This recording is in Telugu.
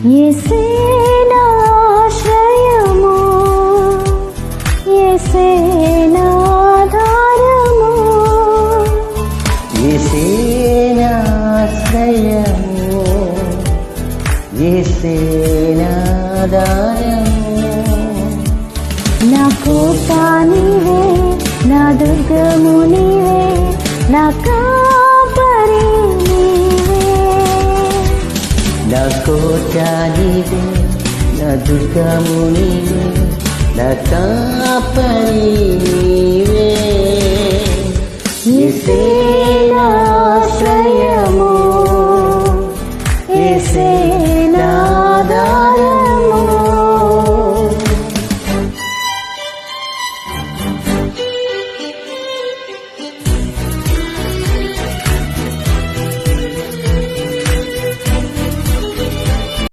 యేసే నా ఆశ్రయము, యేసే నా ఆధారము, యేసే నా ఆశ్రయము, యేసే నా ఆధారము. నా కోట నీవే, నా దుర్గము నీవే, నా కాపరి నీవే. నా కోట నీవే, నా దుర్గము నీవే, నా కాపరి నీవే. యేసే నా ఆశ్రయము,